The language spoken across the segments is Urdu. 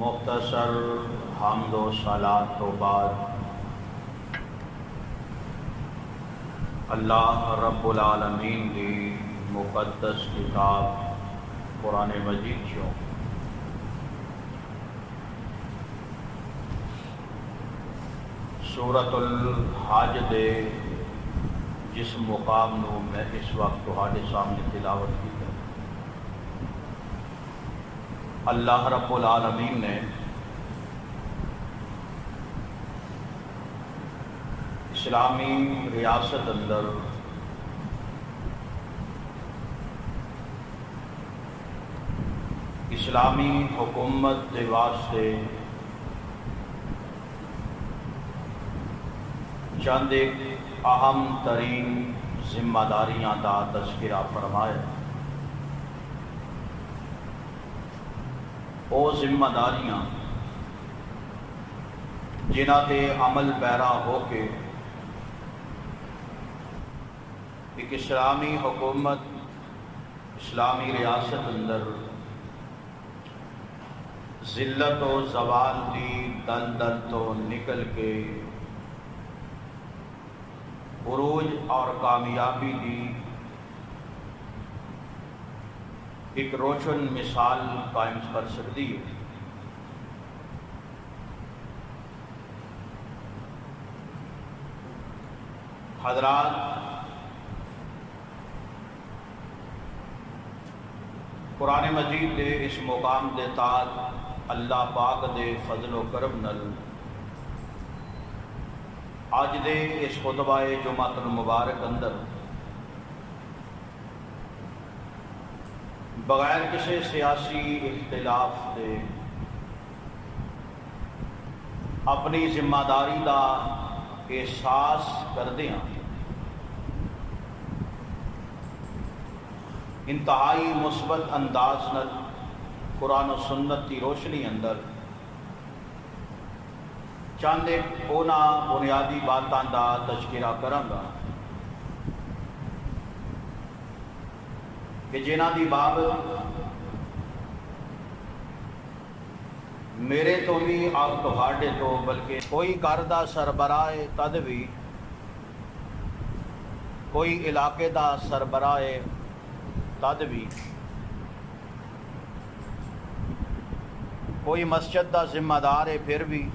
مختصر حمد و صلات تو بعد اللہ رب العالمین کی مقدس کتاب قرآن مجید چوں سورۃ الحج دے جس مقام نو میں اس وقت تہاڈے سامنے تلاوت کی ہے، اللہ رب العالمین نے اسلامی ریاست اندر اسلامی حکومت کے واسطے چند ایک اہم ترین ذمہ داریاں دا تذکرہ فرمایا۔ او ذمہ داریاں جنہاں تے عمل پیرا ہو کے ایک اسلامی حکومت اسلامی ریاست اندر ذلت و زوال دی دلدل تو نکل کے عروج اور کامیابی دی ایک روشن مثال قائم کر سکتی ہے۔ حضرات، قرآن مجید دے اس مقام دے تحت اللہ پاک دے فضل و کرم نل آج دے اس خطبہ جمعۃ المبارک اندر بغیر کسی سیاسی اختلاف دے اپنی ذمہ داری دا احساس کردے ہیں، انتہائی مثبت انداز نال قرآن و سنت کی روشنی اندر چند ایک اونا بنیادی باتاں دا تذکرہ کراں گا کہ جنہاں دی بابت میرے تو بھی اور تہاڈے تو بلکہ کوئی گھر دا سربراہ تد بھی، کوئی علاقے دا سربراہ تد بھی، کوئی مسجد دا ذمہ دار ہے پھر بھی،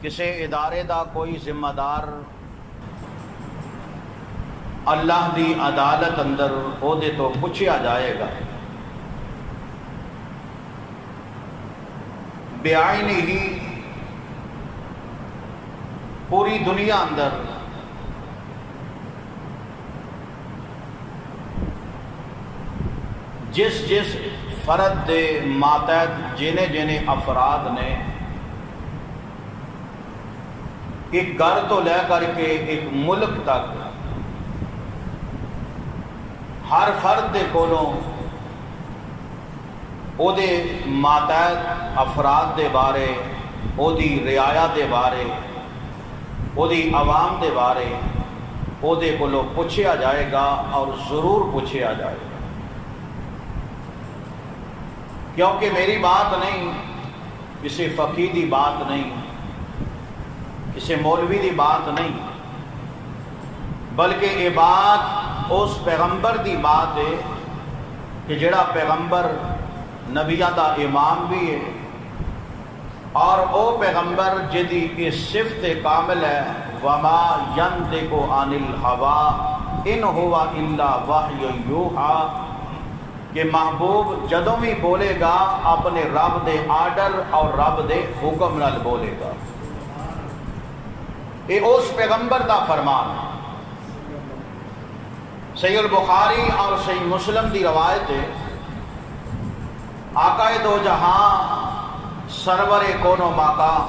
کسی ادارے دا کوئی ذمہ دار اللہ دی عدالت اندر عہدے تو پوچھا جائے گا، بیعین ہی پوری دنیا اندر جس فرد دے ماتحت جنے افراد نے ایک گھر تو لے کر کے ایک ملک تک ہر فرد دے کولوں او دے ماتحت افراد دے بارے، او دی رعایا دے بارے، او دی عوام دے بارے او دے کولوں پوچھا جائے گا، اور ضرور پوچھا جائے گا، کیونکہ میری بات نہیں، کسی فقیہ دی بات نہیں، کسی مولوی دی بات نہیں، بلکہ یہ بات اس پیغمبر دی بات ہے کہ جڑا پیغمبر نبیاں دا امام بھی ہے، اور او پیغمبر جدی کی صفت کامل ہے، وما ينطق عن الهوى ان هو الا وحی یوحی، کہ محبوب جدوں بھی بولے گا اپنے رب دے آرڈر اور رب دے حکم نال بولے گا۔ یہ اس پیغمبر دا فرمان ہے۔ صحیح البخاری اور صحیح مسلم دی روایت ہے، آقا دو جہاں سرور کون و مقام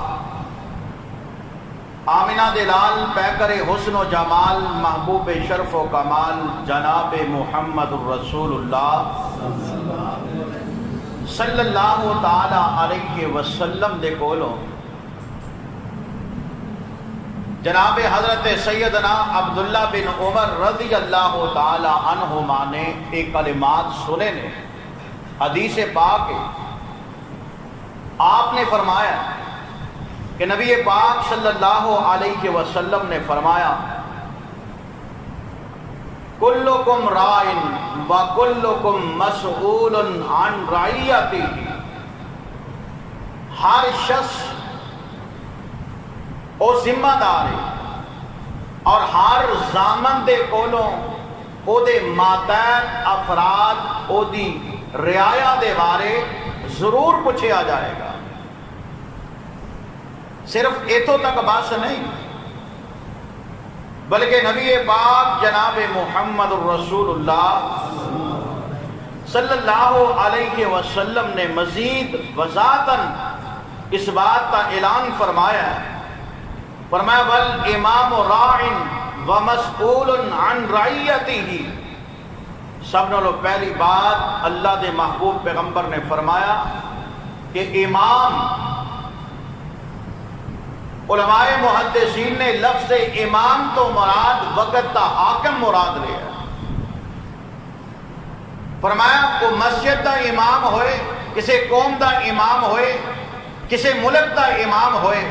آمنہ دلال پیکر حسن و جمال محبوب شرف و کمال جناب محمد الرسول اللہ صلی اللہ تعالی علیہ وسلم دے کولوں جناب حضرت سیدنا عبداللہ بن عمر رضی اللہ تعالی عنہما نے ایک کلمات سنے نے، حدیث پاک ہے، آپ نے فرمایا کہ نبی پاک صلی اللہ علیہ وسلم نے فرمایا کلکم رائن وکلکم مسئول عن رعیتہ، ہر شخص او ذمہ دار ہے اور ہر زامن دے کولوں او دے ماتحت افراد او دی رعایا دے بارے ضرور پوچھا جائے گا۔ صرف ایتھوں تک بس نہیں، بلکہ نبی پاک جناب محمد الرسول اللہ صلی اللہ علیہ وسلم نے مزید وضاحتاً اس بات کا اعلان فرمایا ہے، فرمایا والامام راع ومسئول عن رعیتہ۔ سب نالوں پہلی بات اللہ دے محبوب پیغمبر نے فرمایا کہ امام، علماء محدثین نے لفظ امام تو مراد وقت کا حاکم مراد لیا، فرمایا کو مسجد دا امام ہوئے، کسی قوم دا امام ہوئے، کسی ملک دا امام ہوئے،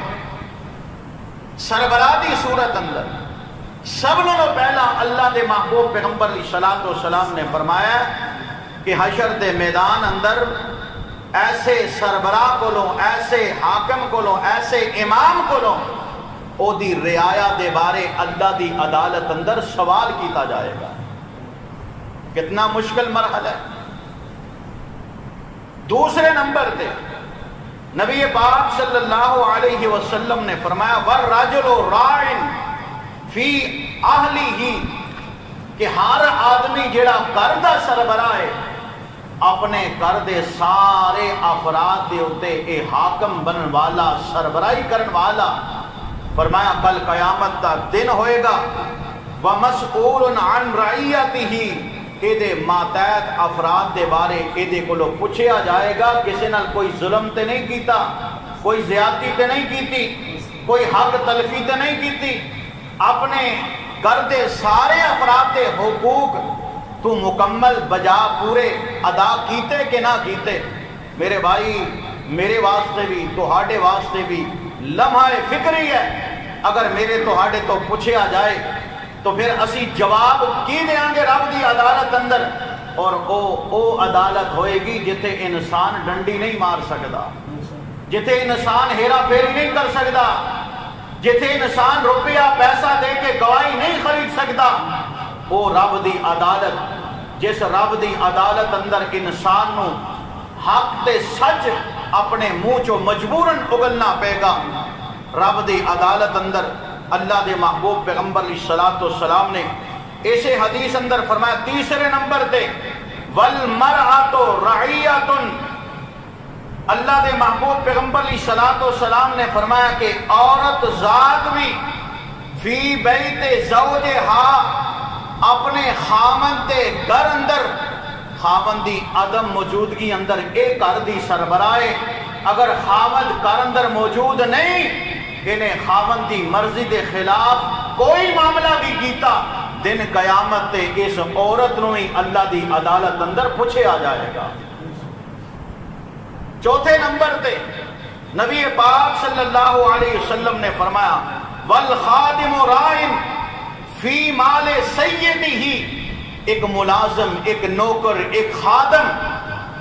سربراہ دی صورت اندر سب لوگوں پہلا اللہ دے محبوب پیغمبر علیہ الصلوۃ والسلام نے فرمایا کہ حشر دے میدان اندر ایسے سربراہ کولوں، ایسے حاکم کولوں، ایسے امام کولوں او دی رعایا دے بارے اللہ دی عدالت اندر سوال کیتا جائے گا۔ کتنا مشکل مرحلہ ہے۔ دوسرے نمبر تے نبی پاک صلی اللہ علیہ وسلم نے فرمایا والرجل راع فی اہلہ، کہ ہر آدمی جڑا گھر دا سربراہ ہے اپنے گھر دے سارے افراد دے اوتے اے حاکم بنن والا، سربراہی کرن والا، فرمایا کل قیامت دا دن ہوئے گا ومسئول عن رعیتہ، اے دے ماتحت افراد دے بارے اے دے کولو پوچھیا جائے گا، کسی نال کوئی ظلم تے نہیں کیتا، کوئی زیادتی تے نہیں کیتی، کوئی حق تلفی تے نہیں کیتی، اپنے گھر دے سارے افراد دے حقوق تو مکمل بجا پورے ادا کیتے کہ نہ کیتے۔ میرے بھائی، میرے واسطے بھی تہاڈے واسطے بھی لمحہ فکری ہے، اگر میرے تہاڈے تو پوچھیا جائے تو پھر اسی جواب کی دیاں گے رب دی عدالت اندر، اور او عدالت ہوئے گی جتے انسان ڈنڈی نہیں مار سکدا، جتے انسان ہیرا پھیری نہیں کر سکدا، جتے انسان روپیہ پیسہ دے کے گواہی نہیں خرید سکدا، وہ رب دی عدالت، جس رب دی عدالت اندر انسان نو حق تے سچ اپنے منہ چو مجبوراً اگلنا پے گا، رب دی عدالت اندر اللہ دے محبوب پیغمبر علیہ الصلوۃ والسلام نے ایسے حدیث اندر فرمایا تیسرے نمبر تے والمرأۃ رعیۃ، اللہ دے محبوب پیغمبر علیہ الصلوۃ والسلام نے فرمایا کہ عورت ذات بھی فی بیت زوجہا، اپنے خامند دے گھر اندر، خامند دی عدم موجودگی اندر ایک گھر دی سربراہ، اگر خامند گھر اندر موجود نہیں، انہیں خامند دی مرضی دے خلاف کوئی معاملہ بھی کیتا، دن قیامت تے اس عورت نو ہی اللہ دی عدالت اندر پوچھا جائے گا۔ چوتھے نمبر تے نبی پاک صلی اللہ علیہ وسلم نے فرمایا والخادم راع فی مال سیدہ، ایک ملازم، ایک نوکر، ایک خادم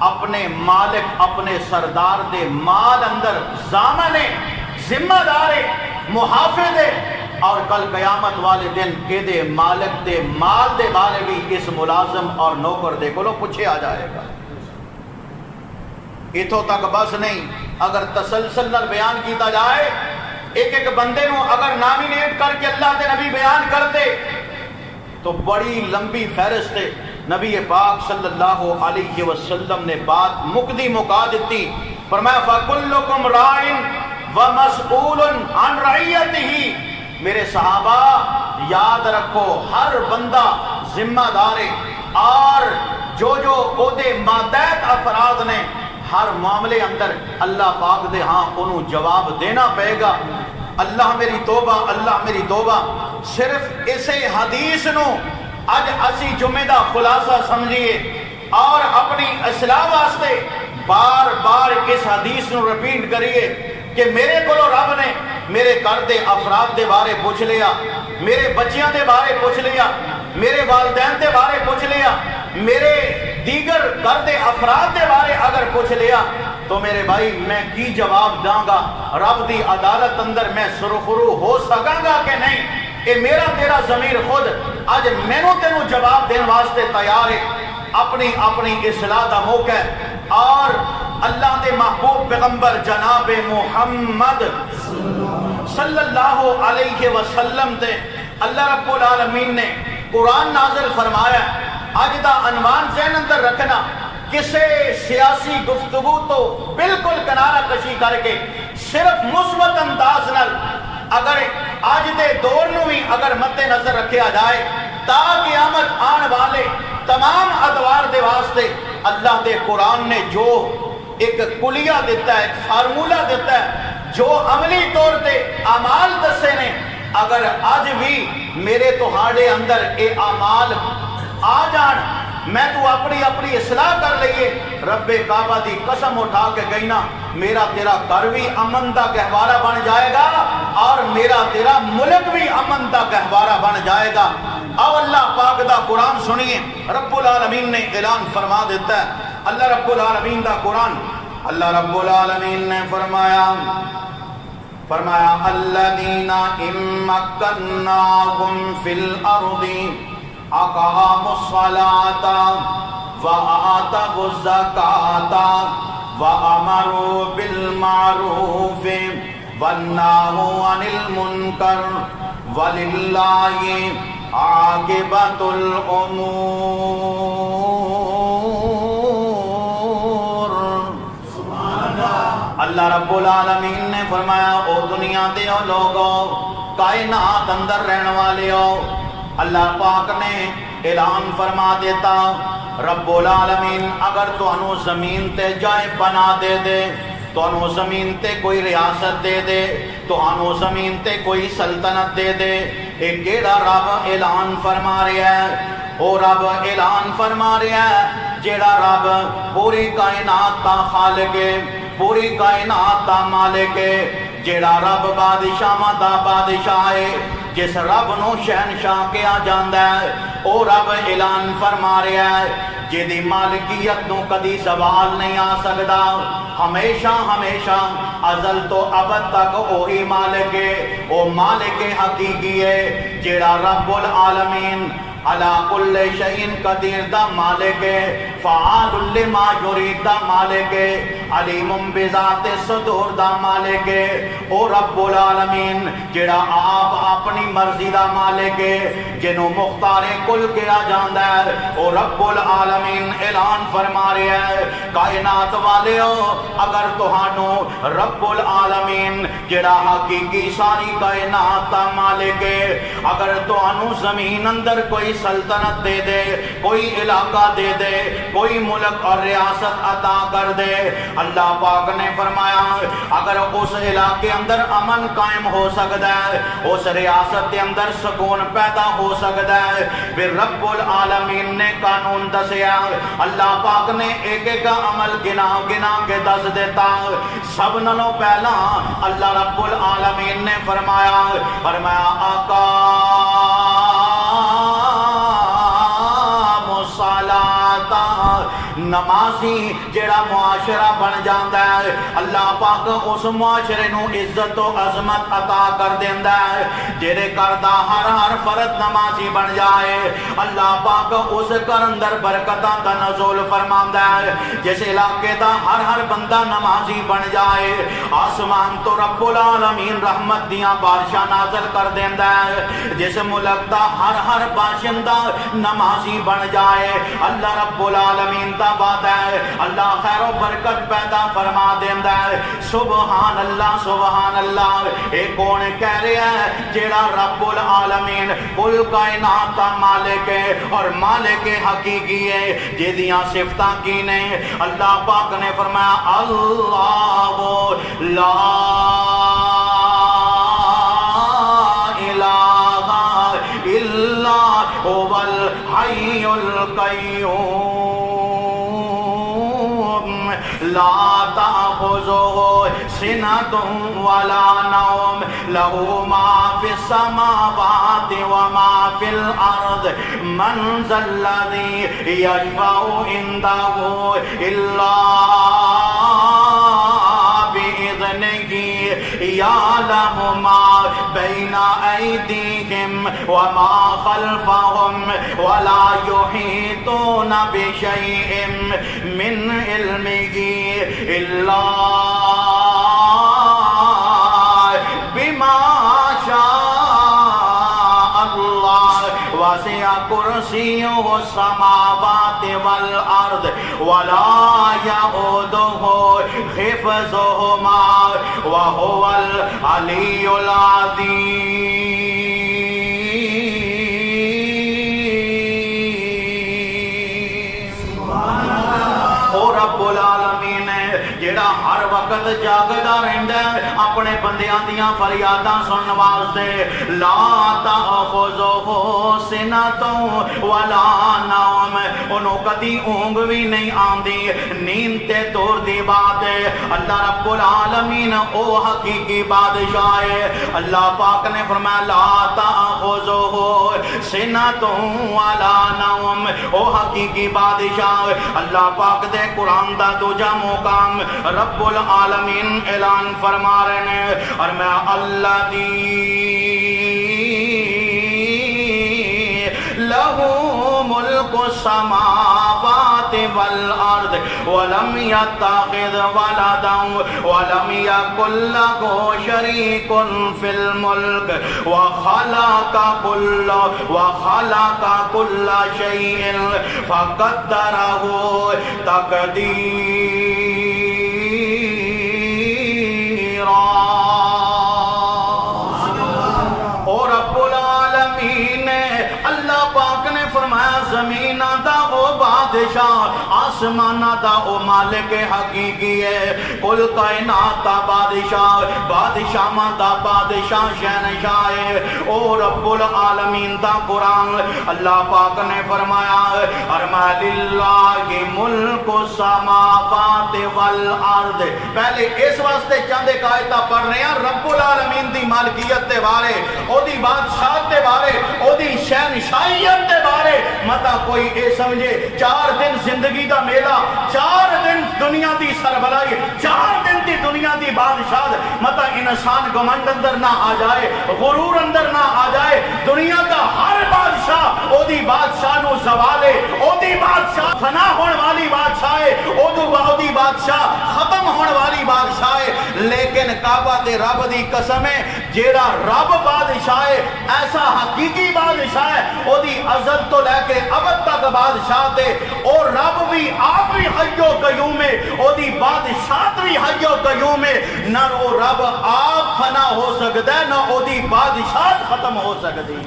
اپنے مالک، اپنے سردار دے مال اندر ضامن ہے، ذمہ دار ہے، محافظ ہے، اور کل قیامت والے دن کے دے مالک دے مال دے بارے بھی اس ملازم اور نوکر دے کو پوچھا جائے گا۔ اتھوں تک بس نہیں، اگر تسلسل نال بیان کیتا جائے، ایک ایک بندے نو اگر نامینیٹ کر کے اللہ دے نبی بیان کرتے تو بڑی لمبی فہرست ہے۔ نبی پاک صلی اللہ علیہ وسلم نے بات مکدی مکا دیتی، فرمایا فَكُلُّكُمْ رَاعٍ وَمَسْئُولٌ عَنْ رَعِيَّتِهِ، میرے صحابہ یاد رکھو ہر بندہ ذمہ دار ہے، اور جو عہدے ماتحت افراد نے ہر معاملے اندر اللہ پاک دے ہاں انہوں جواب دینا پے گا۔ اللہ میری توبہ، اللہ میری توبہ، صرف اسے حدیث نو اج اسی جمعہ دا خلاصہ سمجھیے اور اپنی اصلاح واسطے بار بار اس حدیث نو رپیٹ کریے کہ میرے کو رب نے میرے گھر دے افراد دے بارے پوچھ لیا، میرے بچیاں دے بارے پوچھ لیا، میرے والدین دے بارے پوچھ لیا، میرے دیگر گھر دے افراد دے بارے اگر پوچھ لیا تو میرے بھائی میں کی جواب داں گا؟ رب دی عدالت اندر میں سرخرو ہو سکاں گا کہ نہیں؟ اے میرا تیرا ضمیر خود اج مینوں تینوں جواب دین واسطے تیار ہے۔ اپنی اپنی اصلاح دا موقع ہے اور اللہ دے محبوب پیغمبر جناب محمد صلی اللہ علیہ وسلم تے اللہ رب العالمین نے قرآن نازل فرمایا۔ آج دا عنوان ذہن اندر رکھنا، کسے سیاسی گفتگو تو بالکل کنارہ کشی کر کے صرف مثبت انداز نال اگر آج دے دور نو بھی اگر مد نظر رکھیا جائے تا قیامت آن والے تمام ادوار دے واسطے اللہ دے قرآن نے جو ایک کلیہ دیتا ہے، ایک فارمولہ دیتا ہے، جو عملی طور تے اعمال دسے نے، اگر آج بھی میرے تو ہاڑے اندر اے اعمال آ جان، میں تو اپنی اپنی اصلاح کر لئیے، رب کعبہ دی قسم اٹھا کے کہنا میرا تیرا گھر بھی امن دا گہوارہ بن جائے گا اور میرا تیرا ملک بھی امن دا گہوارہ بن جائے گا۔ او اللہ پاک دا قرآن سنیے، رب العالمین نے اعلان فرما دیتا ہے۔ اللہ رب العالمین دا قرآن، اللہ رب العالمین نے فرمایا الذین ان مکناہم فی الارض اقاموا الصلاة وآتوا الزکاة وامروا بالمعروف ونہوا عن المنکر وللہ عاقبۃ الامور۔ اللہ رب العالمین نے فرمایا او دنیا دے او لوگو، کائنات اندر رہن والے ہو، اللہ پاک نے اعلان فرما دیتا رب العالمین اگر تو انو زمین تے جائے پناہ دے دے، تو انو زمین تے کوئی ریاست دے دے، تو انو زمین تے کوئی سلطنت دے دے، ایک کیڑا رب اعلان فرما رہا ہے؟ او رب اعلان فرما رہا ہے جیڑا رب پوری کائنات تا خالق ہے، پوری کائنات دا مالک ہے، جیڑا رب بادشاہ دا بادشاہ ہے، جس رب نو شہنشاہ کیا جاندا ہے، او رب اعلان فرما رہا ہے جیدی مالکیت نو کدی سوال نہیں آ سکدا، ہمیشہ ہمیشہ ازل تو ابد تک وہی مالک ہے، او مالک حقیقی ہے، جیڑا رب العالمین علا کل شیء قدیر دا مالک ہے، فعال لما یرید دا مالک ہے، علیم بذات صدور دا مالک ہے، او رب العالمین جڑا آپ اپنی مرضی دا مالک ہے، جنہوں مختار کل کیا جاندہ ہے، او رب العالمین اعلان فرما رہا ہے کائنات والے ہو، اگر توہانو رب العالمین جڑا حقیقی ساری کائنات دا مالک ہے، اگر توہانو زمین اندر کوئی سلطنت دے دے، کوئی علاقہ دے دے، کوئی ملک اور ریاست عطا کر دے، اللہ پاک نے فرمایا اگر اس علاقے اندر امن قائم ہو سکتا ہے، اس ریاست کے اندر سکون پیدا ہو سکتا ہے، پھر رب العالمین نے قانون دسیا، اللہ پاک نے ایک ایک عمل گنا گنا کے دس دیتا، سب نلوں پہلا اللہ رب العالمین نے فرمایا آقا نمازی جڑا معاشرہ بن جاندہ ہے، اللہ پاک اس معاشرے نو عزت و عظمت عطا کر دیندہ ہے، جڑے کردہ ہر فرد نمازی بن جائے، اللہ پاک اس کر اندر برکتاں دا نزول فرماندہ ہے، جس علاقے دا ہر بندہ نمازی بن جائے، آسمان تو رب العالمین رحمت دیاں بارشاں نازل کر دیندہ ہے، جس ملک دا ہر باشندہ نمازی بن جائے، اللہ رب العالمین دا وعدہ ہے، اللہ خیر و برکت پیدا فرما دیندہ ہے۔ سبحان اللہ سبحان اللہ، ایک کون کہہ رہا ہے جیڑا رب العالمین کل کائنات کا مالک ہے اور مالک حقیقی ہے، جیدیاں صفتاں کی نے اللہ پاک نے فرمایا اللہ لا الہ الا هو الحی القیوم۔ لا تأخذه سنة ولا نوم له ما في السماوات وما في الأرض من ذا الذي يشفع عنده إلا بإذنه يعلم ما بين أيديهم وما خلفهم ولا يحيطون بشيء من علمه إلا بما شاء الله وسع كرسيه السماوات والأرض ولا يؤوده حفظهما وهو العلي العظيم. اور رب العالمین جڑا ہر وقت جاگدا رہندا ہے اپنے بندیاں دیاں فریاداں سنن واسطے. لا تأخذه سنۃ ولا نوم انہوں کدی اونگ بھی نہیں آندی نیند تے دور دی بات ہے. اللہ رب العالمین او حقیقی بادشاہ ہے. اللہ پاک نے فرمایا لا تأخذه سنۃ ولا نوم او حقیقی بادشاہ. اللہ پاک دے قرآن دا دوجا مقام رب العالمین اعلان فرما رہے ہیں اور میں الذی لہ ملک السماوات والارض ولم يتخذ ولدا ولم يكن له شريك في الملك وخلق كل شيء فقدره تقديرا. اور رب العالمین اللہ پاک نے فرمایا زمین دا او بادشاہ آسمان دا او مالک حقیقی ہے. کل کائنات دا بادشاہ بادشاہ دا بادشاہ شہنشاہ ہے. او رب العالمین دا قرآن اللہ پاک نے فرمایا للہ ملک السماوات والارض. پہلے اس واسطے چند ایک آیتاں پڑھ رہے ہیں رب العالمین دی مالکیت دے بارے او دی بادشاہت دے بارے او دی شہنشاہیت دے بارے. متا کوئی اے سمجھے 4 دن زندگی دا میلہ 4 دن دنیا دی سربراہی 4 دن دی دنیا دی بادشاہت متا انسان گمنڈ اندر نہ آ جائے غرور اندر نہ آ جائے. دنیا دا ہر بادشاہ او دی بادشاہ نو زوالے او دی بادشاہ فنا ہونے والی بادشاہ ہے او دی بادشاہ ختم ہونے والی بادشاہ ہے. لیکن کعبہ تے رب دی قسم ہے جیڑا رب بادشاہ ہے ایسا حقیقی بادشاہ ہے او دی ازل تو لے کے ابد تک بادشاہ تے اور رب بھی آپ بھی حی و قیوم ہے او دی بادشاہت بھی حی و قیوم ہے. نہ او رب آپ فنا ہو سکتا ہے نہ او دی بادشاہت ختم ہو سکتی ہے.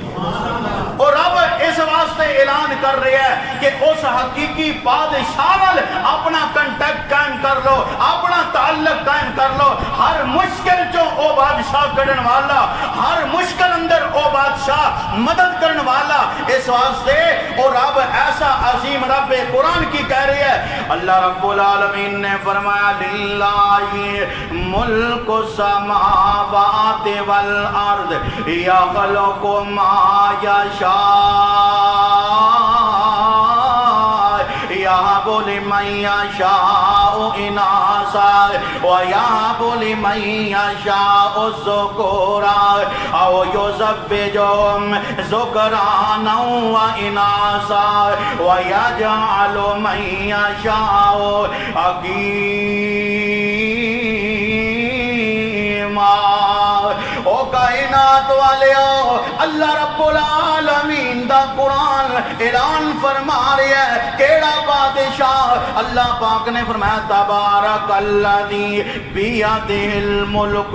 اور رب اس واسطے اعلان کر رہے ہیں کہ اس حقیقی بادشاہ نال اپنا کنٹیکٹ قائم کر لو اپنا تعلق قائم کر لو. ہر مشکل جو او بادشاہ کرن والا ہر مشکل اندر او بادشاہ مدد کرن والا. اس واسطے اور رب ایسا عظیم رب قرآن کی کہہ رہی ہے. اللہ رب العالمین نے فرمایا للہ ملک السماوات والارض یخلق ما یشاء یہب لمن یشاء اناثا ویہب لمن یشاء الذکورا او یزوجہم ذکرانا واناثا ویجعل من یشاء عقیما. او کائنات والیو اللہ رب العالمین دا قرآن اعلان فرما رہا ہے کیڑا بادشاہ. اللہ پاک نے فرمایا تبارک الذی بیدہ الملک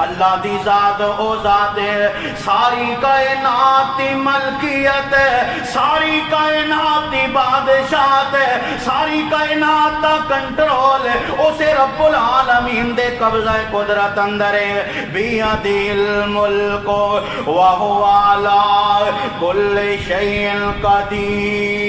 اللہ دی ذات او ذات ہے ساری کائنات دی ملکیت ہے ساری کائنات دی بادشاہت ہے ساری کائنات دا کنٹرول ہے اسے رب العالمین دے قبضہ قدرت اندر ہے. بیدہ الملک وہو علی کل شیء قدیر.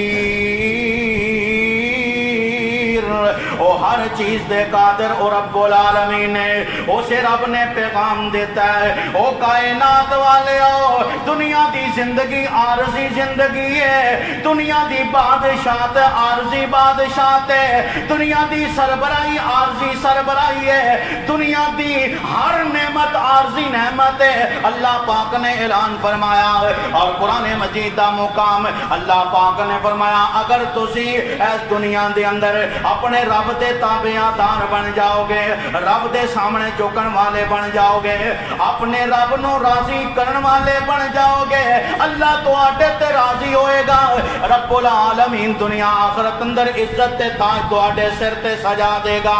ہر چیز دے قادر اور رب العالمین ہے، اسے رب نے پیغام دیتا ہے او کائنات والے ہو، دنیا دی زندگی عارضی زندگی ہے، دنیا دی بادشاہت عارضی بادشاہت ہے، دنیا دی سربراہی عارضی سربراہی ہے، دنیا دی ہر نعمت عارضی نعمت ہے۔ اللہ پاک نے اعلان فرمایا اور قرآن مجید دا مقام اللہ پاک نے فرمایا اگر تسی اس دنیا دے اندر اپنے رب دے تابعدار بن جاؤ گے، رب دے سامنے جھکن والے بن جاؤ گے، اپنے رب نو راضی کرن والے بن جاؤ گے، اللہ تواڈے تے راضی ہوئے گا۔ رب العالمین دنیا آخرت اندر عزت تے تاج تواڈے سر تے سجا دے گا۔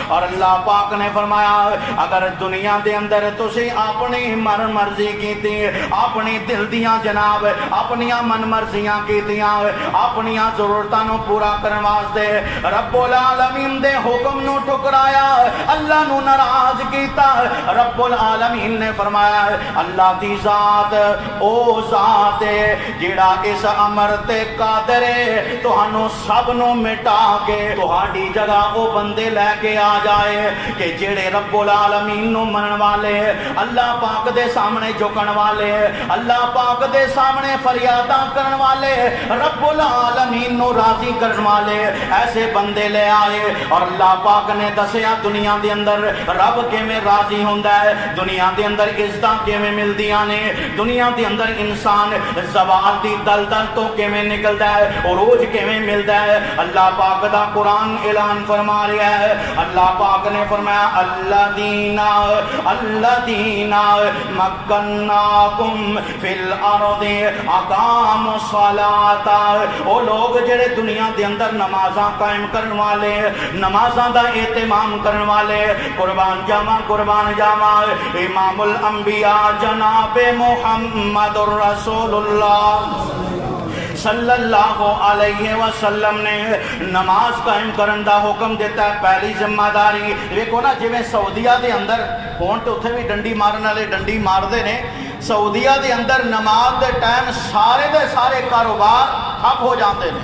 اور اللہ پاک نے فرمایا اگر دنیا دے اندر تسی اپنی من مرضی کیتی، اپنی دل دیاں جناب اپنیاں من مرضیاں کیتیاں، اپنیاں ضرورتاں نو پورا کرن واسطے رب العالمین دے حکم نو ٹھکرایا، اللہ نو ناراض کیتا، رب العالمین نے فرمایا اللہ دی ذات او ذات ہے جیڑا اس امر تے قادر ہے تہانوں سب نو مٹا کے تہاڈی جگہ او بندے لے کے آ جائے کہ جیڑے رب العالمین نو منن والے، اللہ پاک دے سامنے جھکن والے، اللہ پاک دے سامنے فریاداں کرن والے، رب العالمین نو راضی کرن والے ایسے بندے لے آئے۔ اور اللہ پاک نے دسیا دنیا دے اندر رب کیویں راضی ہوندا ہے، دنیا دے اندر عزتاں کیویں ملدیاں نے، دنیا دے اندر انسان زوال دی دلدل تو کیویں نکلدا ہے، عروج کیویں ملدا ہے۔ اللہ پاک دا قرآن اعلان فرما رہا ہے، اللہ پاک نے فرمایا الذین مکناکم فی الارض اقاموا الصلاۃ، او لوگ جڑے دنیا دے اندر نمازاں قائم کرن والے، نمازاں دا اہتمام کرن والے، قربان جاواں امام الانبیاء جناب محمد الرسول اللہ صلی اللہ علیہ وسلم نے نماز قائم کرن دا حکم دیتا ہے۔ پہلی ذمہ داری دیکھو نا، جویں سعودیہ دے اندر ہون تے اتھے بھی ڈنڈی مارن والے ڈنڈی ماردے نے، سعودیہ دے اندر نماز دے ٹائم سارے دے سارے کاروبار ٹھپ ہو جاندے نے،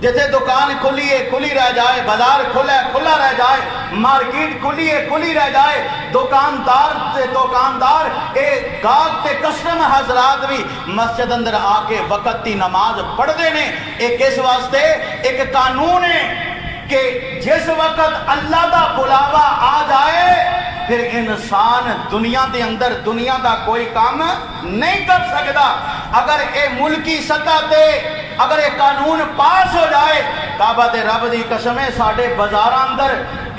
جتھے دکان کھلی ہے کھلی رہ جائے، بازار کھلا ہے کھلا رہ جائے، مارکیٹ کھلی ہے کھلی رہ جائے، دکاندار گاہک تے کسٹمر حضرات بھی مسجد اندر آ کے وقت دی نماز پڑھتے ہیں۔ ایک اس واسطے ایک قانون ہے کہ جس وقت اللہ دا بلاوا آ جائے پھر انسان دنیا دے اندر دنیا دا کوئی کام نہیں کر سکتا۔ اگر اے ملکی سطح تے اگر یہ قانون پاس ہو جائے، کعبہ دے رب دی قسم ہے ساڈے بازاراں اندر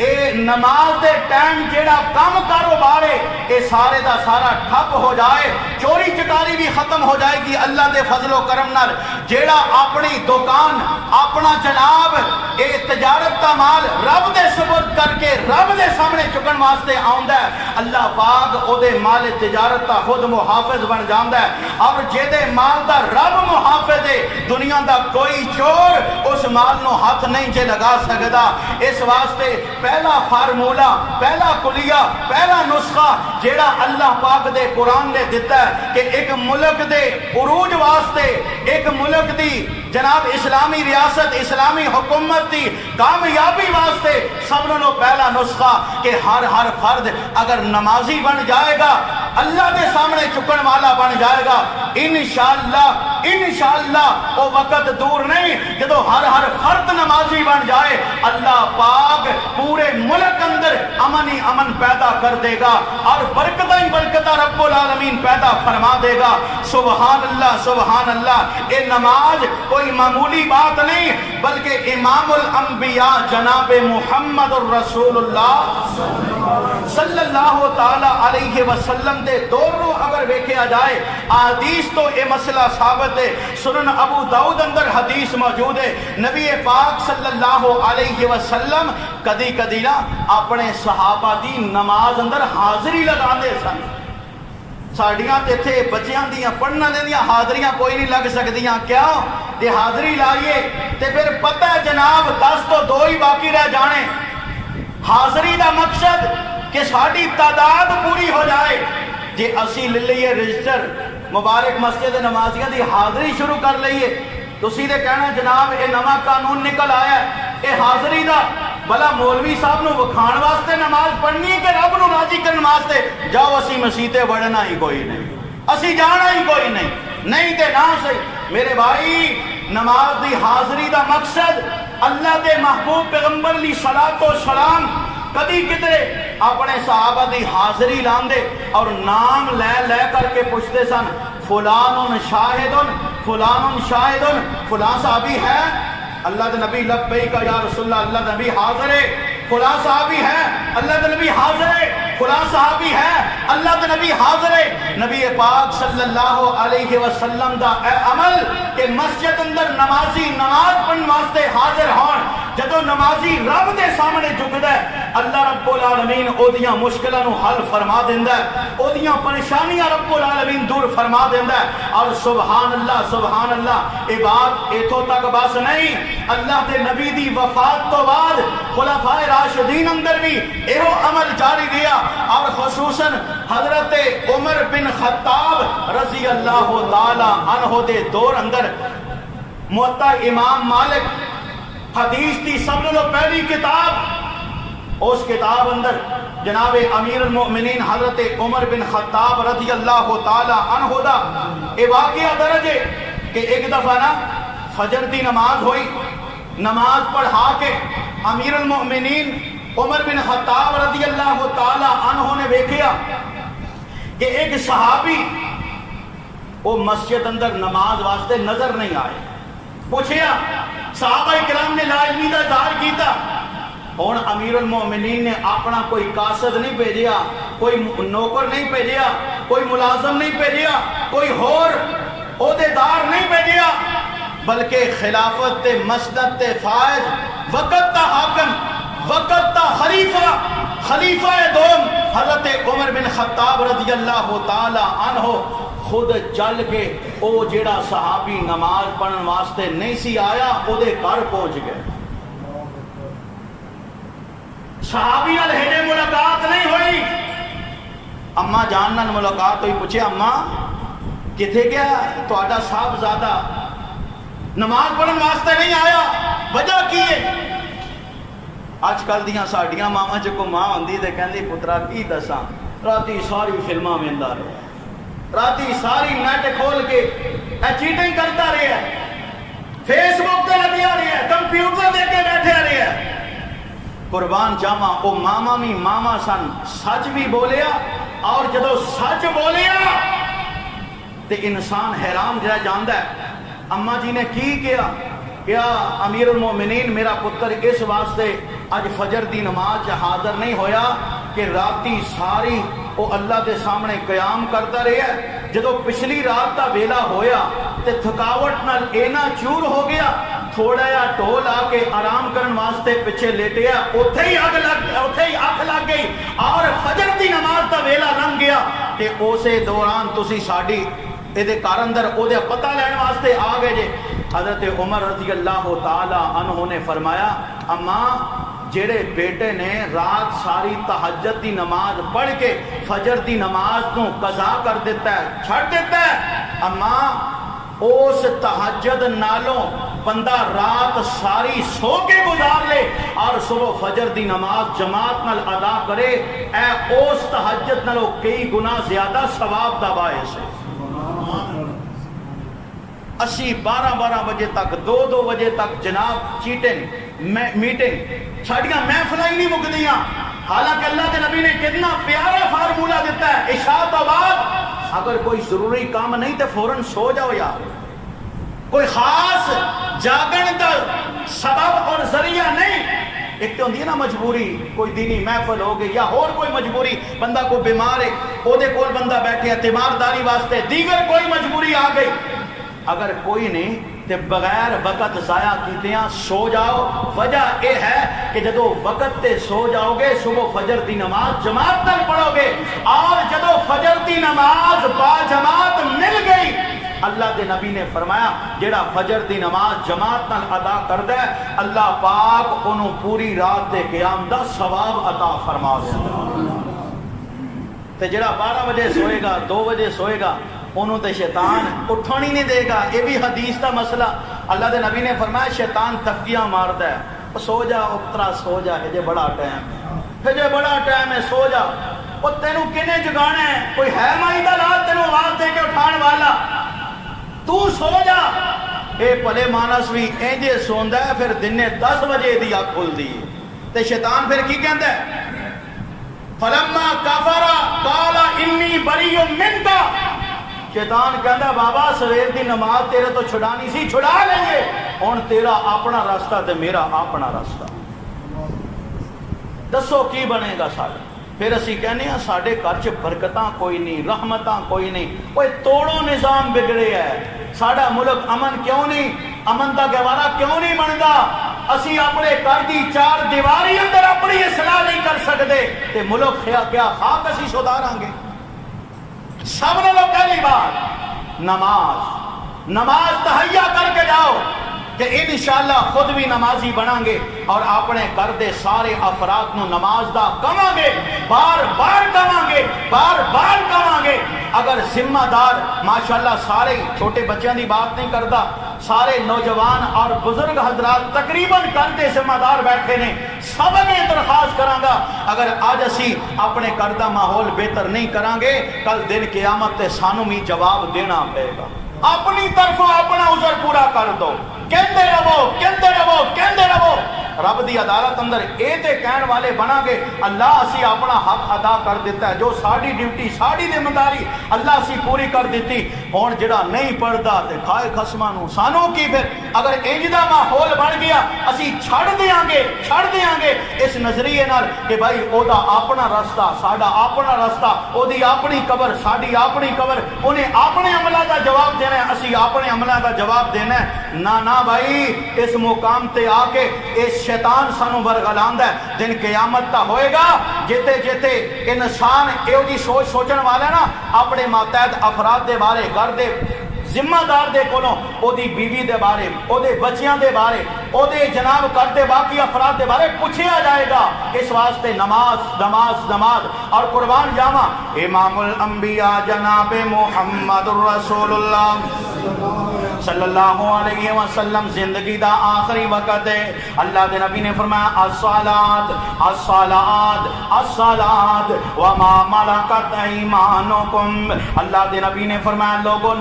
اے نماز دے ٹائم جیڑا کام کاروبار ہے اے سارے دا سارا ٹھپ ہو جائے، چوری چکاری بھی ختم ہو جائے گی اللہ دے فضل و کرم نال۔ جیڑا اپنی دکان اپنا جناب اے تجارت دا مال رب دے سپرد کر کے رب دے سامنے چکن واسطے آوندا ہے، اللہ پاک او دے مال تجارت دا خود محافظ بن جاندا ہے۔ اور جے دے مال دا رب محافظ ہے، دنیا دا کوئی چور اس مال نو ہاتھ نہیں جے لگا سکدا۔ اس واسطے پہلا فارمولہ، پہلا کلیہ، پہلا نسخہ جیڑا اللہ پاک دے قرآن نے دیتا ہے کہ ایک ملک دے عروج واسطے، ایک ملک دی جناب اسلامی ریاست اسلامی حکومت دی کامیابی واسطے سب نو پہلا نسخہ کہ ہر فرد اگر نمازی بن جائے گا، اللہ دے سامنے چکن والا بن جائے گا، انشاءاللہ وہ وقت دور نہیں جدو ہر فرد نمازی بن جائے اللہ پاک پورے ملک اندر امن ہی امن پیدا کر دے گا اور برکتہ ہی برکتہ رب العالمین پیدا فرما دے گا۔ سبحان اللہ سبحان اللہ۔ یہ نماز کوئی معمولی بات نہیں بلکہ امام الانبیاء جناب محمد الرسول اللہ صلی اللہ تعالی علیہ وسلم دے دوروں اگر ویکھیا جائے حدیث تو یہ مسئلہ ثابت ہے۔ سنن ابو داؤد اندر حدیث موجود ہے، نبی پاک صلی اللہ علیہ وسلم کدی کدی نا اپنے صحابہ دی نماز اندر حاضری لگا دے سن۔ ساڑیاں تے تھے بچیاں دیاں پڑھنا دیاں حاضریاں کوئی نہیں لگ سکدیاں، کیا یہ حاضری لائیے تے پھر پتہ ہے جناب 10 تو 2 ہی باقی رہ جانے۔ حاضری دا مقصد کہ ساڑی تعداد پوری ہو جائے۔ جے اسی لے لئیے رجسٹر مبارک مسجد نمازیاں دی حاضری شروع کر لئیے تو سیدھے کہنا جناب اے نواں قانون نکل آیا ہے، اے حاضری دا بلا مولوی صاحب نو وکھان واسطے نماز پڑھنی ہے کہ رب نو راضی کرنے واسطے؟ جاؤ اسی مسیتے وڑنا ہی کوئی نہیں، اسی جانا ہی کوئی نہیں، نہیں تے نہ صحیح۔ میرے بھائی نماز دی حاضری دا مقصد اللہ دے محبوب پیغمبر علیہ الصلوۃ والسلام کدی کدھر اپنے صحابہ دی حاضری لاندے اور نام لے لے کر کے پوچھتے سن فلان شاہدن فلان شاہدن، فلاں صحابی ہے؟ اللہ دے نبی لبیک یا رسول اللہ، اللہ دے نبی حاضر ہے۔ فلاں صحابی ہے؟ اللہ دے نبی حاضر ہے۔ فلاں صحابی ہے؟ اللہ دے نبی حاضر ہے۔ نبی پاک صلی اللہ علیہ وسلم دا اے عمل کہ مسجد اندر نمازی نماز پڑھن واسطے حاضر ہون، جدو نمازی رب دے سامنے جھکدا ہے اللہ رب العالمین او دیاں مشکلاں نو حل فرما دیندا ہے، او دیاں پریشانیاں رب العالمین دور فرما دیندا ہے۔ اور سبحان اللہ سبحان اللہ، یہ بات ایتھوں تک بس نہیں، اللہ دے نبی دی وفات تو بعد خلفائے راشدین اندر بھی ایہو عمل جاری رہا، اور خصوصاً حضرت عمر بن خطاب رضی اللہ تعالی عنہ دے دور اندر موطا امام مالک حدیث دی سب سے پہلی کتاب، اس کتاب اندر جناب امیر المؤمنین حضرت عمر بن خطاب رضی اللہ تعالی عنہ دا اے واقعہ درج ہے کہ ایک دفعہ نا فجر دی نماز ہوئی، نماز پڑھا کے امیر المؤمنین عمر بن خطاب رضی اللہ تعالی عنہ نے دیکھا کہ ایک صحابی وہ مسجد اندر نماز واسطے نظر نہیں آئے۔ پوچھیا، صحابہ کرام نے لا علمی دا اظہار کیتا، اور امیر المومنین نے اپنا کوئی قاصد نہیں بھیجیا، کوئی نوکر نہیں بھیجیا، کوئی ملازم نہیں بھیجیا، کوئی اور عہدیدار نہیں بھیجیا، بلکہ خلافت تے مسند تے فائز وقت تا حاکم، وقت تا خلیفہ، خلیفہ دوم حضرت عمر بن خطاب رضی اللہ تعالی عنہ خود چل کے او جیڑا صحابی نماز پڑھن واسطے نہیں سی آیا او دے گھر پہنچ گئے۔ صحابی نال ہجے ملاقات نہیں ہوئی، اما جان نال ملاقات ہوئی، پوچھے اما کتھے گیا تہاڈا صاحبزادہ نماز پڑھن واسطے نہیں آیا، وجہ کی ہے؟ اج کل دیاں ساڈیاں ماواں چ کو ماں ہوندی تے کہندی پترا کی دساں راتی ساری فلماں ویندا رہیا، راتی ساری نیٹ کھول کے چیٹنگ کرتا رہا ہے، فیس بک تے لگیا رہا ہے، کمپیوٹر دے کے بیٹھے رہا ہے۔ قربان جاواں او ماما بھی ماما سن، سچ بھی بولیا، اور جدو سچ بولیا تے انسان حیران رہ جاندا ہے۔ اما جی نے کی کیا امیر المومنین میرا پتر اس واسطے اج فجر دی نماز حاضر نہیں ہویا کہ راتی ساری وہ اللہ دے سامنے قیام کرتا رہا ہے، جدو پچھلی رات دا ویلا ہویا تے تھکاوٹ نال اینا چور ہو گیا، تھوڑا یا ٹول آ کے آرام کرن واسطے پیچھے لیٹیا، اوتھے ہی اکھ لگ گئی، اور فجر دی نماز دا ویلا لنگ گیا تے اسے دوران تسی ساڈی ایدے گھر اندر او دے پتہ لین واسطے آ گئے جے۔ حضرت عمر رضی اللہ تعالی عنہ نے فرمایا، اما جیڑے بیٹے نے رات ساری تہجد دی نماز پڑھ کے فجر دی نماز کو قضا کر دیتا ہے، چھڑ دیتا ہے، اما اس تہجد نالوں بندہ رات ساری سو کے گزار لے اور صبح فجر دی نماز جماعت نال ادا کرے، اے اس تہجد نالوں کئی گنا زیادہ ثواب دا باعث ہے۔ 80-12 بجے تک 2 بجے تک جناب چیٹنگ میٹنگ ساڑیاں محفل ہی نہیں مکدیاں، حالانکہ اللہ کے نبی نے کتنا پیارا فارمولہ دیتا ہے، عشاء تو بعد اگر کوئی ضروری کام نہیں تو فوراً سو جاؤ یار، کوئی خاص جاگن کا سبب اور ذریعہ نہیں۔ ایک تو ہوندی ہے نا مجبوری، کوئی دینی محفل ہو گئی یا اور کوئی مجبوری، بندہ کو بیمار ہے او دے کول بندہ بیٹھے تیمارداری واسطے، دیگر کوئی مجبوری آ گئی، اگر کوئی نہیں تے بغیر وقت ضائع کیتیاں سو جاؤ۔ وجہ یہ ہے کہ جدو وقت تے سو جاؤ گے صبح فجر دی نماز جماعت تک پڑھو گے، اور جدو فجر دی نماز با جماعت مل گئی، اللہ دے نبی نے فرمایا جیڑا فجر دی نماز جماعت نال ادا کردا ہے اللہ پاک انہوں پوری رات دے قیام دا ثواب عطا فرما دے۔ تے جیڑا 12 بجے سوئے گا 2 بجے سوئے گا انہوں تے شیطان اٹھن ہی نہیں دے گا۔ یہ بھی حدیث دا مسئلہ، اللہ دے نبی نے فرمایا شیطان تھکیاں ماردا ہے، سو جا اترا سو جا ہجے بڑا ٹائم ہے، ہجے بڑا ٹائم ہے، سو جا۔ وہ تینوں کنے جگانا ہے؟ کوئی ہے مائی دا لال تینوں آواز دے کے اٹھان والا؟ تو سو جا۔ اے پلے مانس بھی اینجے سوندا ہے، پھر دن 10 بجے دی اکھ کھل دی تے شیطان پھر کی کہندا ہے؟ فلما کفر قال انی بری منک۔ شیطان کہندا بابا سویر دی نماز تیرے تو چھڑانی سی، چھڑا لیں گے، ہن تیرا اپنا راستہ تے میرا اپنا راستہ، دسو کی بنے گا سارا؟ پھر اسی کہنے ہیں ساڑھے گھر چ برکتاں کوئی نہیں، رحمتاں کوئی نہیں، کوئی توڑو نظام بگڑے ہے، ساڑھا ملک امن کیوں نہیں، امن دا گوارا کیوں نہیں بندا؟ اسی اپنے گھر دی 4 دیواری اندر اپنی اصلاح نہیں کر سکتے تے ملک کیا خاک اسی سدھاراں گے؟ سب نے لوگ پہلی بات نماز تہیا کر کے جاؤ کہ انشاءاللہ خود بھی نمازی بناں گے اور اپنے گھر دے سارے افراد نو نماز دا کہاں گے، بار بار کہاں گے، بار بار کہاں گے۔ اگر ذمہ دار ماشاءاللہ سارے چھوٹے بچیاں دی بات نہیں کرتا، سارے نوجوان اور بزرگ حضرات تقریباً کرتے ذمہ دار بیٹھے نے، سب نے درخواست کراں گا اگر آج اسی اپنے گھر دا ماحول بہتر نہیں کران گے، کل دن قیامت تے سانو بھی جواب دینا پڑے گا۔ اپنی طرف اپنا عذر پورا کر دو، کہندے رہو۔ رب دی عدالت اندر اے تے کہن والے بنا گے اللہ اسی اپنا حق ادا کر دیتا ہے، جو ساڑی ڈیوٹی ساڑی ذمہ داری اللہ اسی پوری کر دیتی، ہون جڑا نہیں پڑھدا تے کھائے خصماں نو، سانو کی پھر؟ اگر انج دا ماحول بن گیا اسی چھڑ دیاں گے اس نظریے نال کہ بھائی او دا اپنا راستہ ساڈا اپنا راستہ، او دی اپنی قبر ساڈی اپنی قبر، انہیں اپنے عملہ دا جواب دینا ہے، اسی اپنے عملہ دا جواب دینا ہے۔ نہ بھائی، اس مقام تے آ کے اس شیطان سانو برگلاندا ہے، دن قیامت تا ہوئے گا جیتے انسان ایو جی سوچن والا نا اپنے ماتحت افراد دے بارے، گھر دے ذمہ دار دے کولوں او دی بیوی دے بارے، او دے بچیاں دے بارے، او دے جناب کرتے باقی افراد دے بارے پوچھیا جائے گا۔ اس واسطے نماز اور قربان جاواں امام الانبیاء جناب محمد رسول اللہ صلی اللہ علیہ وسلم زندگی دا آخری وقت ہے، اللہ دے نبی نے فرمایا الصلاۃ وما ملکت ایمانکم، اللہ دے نبی نے فرمایا لوگوں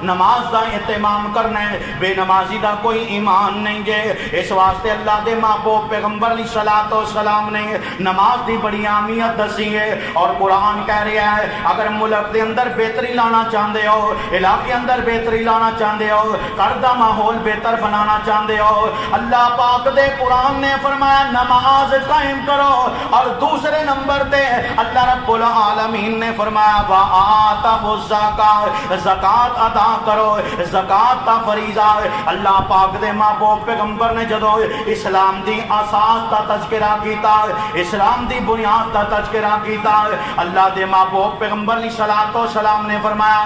نماز دا اہتمام کرنا ہے، بے نمازی دا کوئی ایمان نہیں جے۔ اس واسطے اللہ دے محبوب پیغمبر علیہ الصلوۃ والسلام نے نماز دی بڑی اہمیت دسی ہے، اور قرآن کہہ رہا ہے اگر ملک دے اندر بہتری لانا چاہتے ہو، علاقے اندر بہتری لانا چاہتے ہو، گھر دا ماحول بہتر بنانا چاہتے ہو، اللہ پاک دے قرآن نے فرمایا نماز قائم کرو، اور دوسرے نمبر تے اللہ رب العالمین نے فرمایا وآتوا الزکاۃ، زکات ادا کرو، زکات دا فریضہ ہے۔ اللہ پاک دے محبوب پیغمبر نے جدو اسلام دی اساس دا تذکرہ کیتا، اسلام دی بنیاد دا تذکرہ کیتا، اللہ دے محبوب پیغمبر علیہ الصلوۃ والسلام نے فرمایا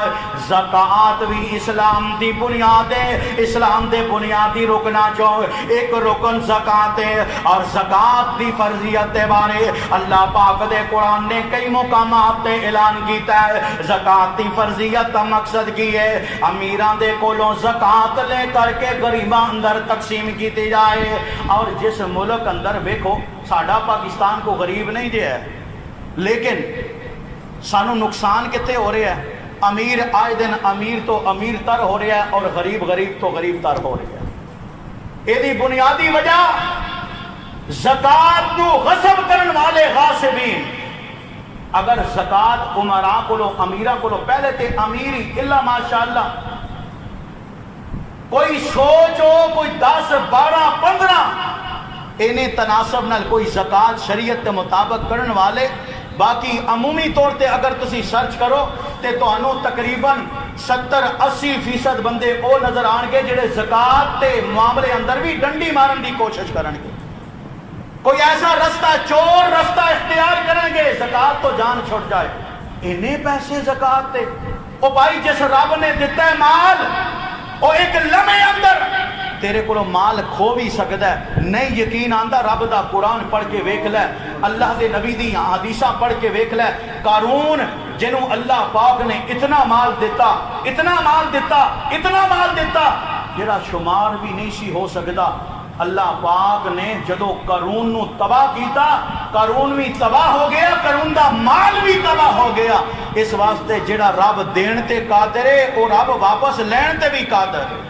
زکات بھی اسلام دی بنیاد ہے، اسلام دے بنیادی رکنا چو ایک رکن زکات ہے، اور زکات دی فرضیت دے بارے اللہ پاک دے قرآن نے کئی مقامات تے اعلان کیتا ہے۔ زکات دی فرضیت کا مقصد کی ہے امیراں دے کولوں زکات لے کر کے غریباں اندر تقسیم کیتی جائے، اور جس ملک اندر دیکھو ساڈا پاکستان کو غریب نہیں دے ہے، لیکن سانو نقصان کتے ہو رہا ہے، امیر آئے دن امیر تو امیر تر ہو رہا ہے اور غریب تو غریب تر ہو رہا ہے۔ یہ بنیادی وجہ زکات نو غصب کرن والے غاصبین۔ اگر زکات عمراء کولو امیراں کولو پہلے تے امیری الا ماشاءاللہ کوئی سوچ ہو کوئی 10 12 15 انہیں تناسب نال کوئی زکات شریعت کے مطابق کرن والے، باقی عمومی طور تے اگر تسی سرچ کرو تے تانوں تقریباً 70-80% بندے او نظر آن گے جڑے زکات تے معاملے اندر بھی ڈنڈی مارن دی کوشش کرن گے، کوئی ایسا رستہ چور رستہ اختیار کریں گے زکات تو جان چھٹ جائے۔ انہیں پیسے زکات تے او بھائی جس رب نے دیتا ہے مال، او ایک لمحے اندر تیرے کو مال کھو بھی سکتا ہے، نہیں یقین آندا رب دا قرآن پڑھ کے ویکھ لے، اللہ دے نبی دی حدیثاں پڑھ کے ویکھ لے۔ قارون جنہوں اللہ پاک نے اتنا مال دیتا جڑا شمار بھی نہیں سی ہو سکتا، اللہ پاک نے جدو قارون نو تباہ کیتا، قارون بھی تباہ ہو گیا، قارون دا مال بھی تباہ ہو گیا۔ اس واسطے جڑا رب دین تے قادر ہے او رب واپس لین تے بھی قادر ہے۔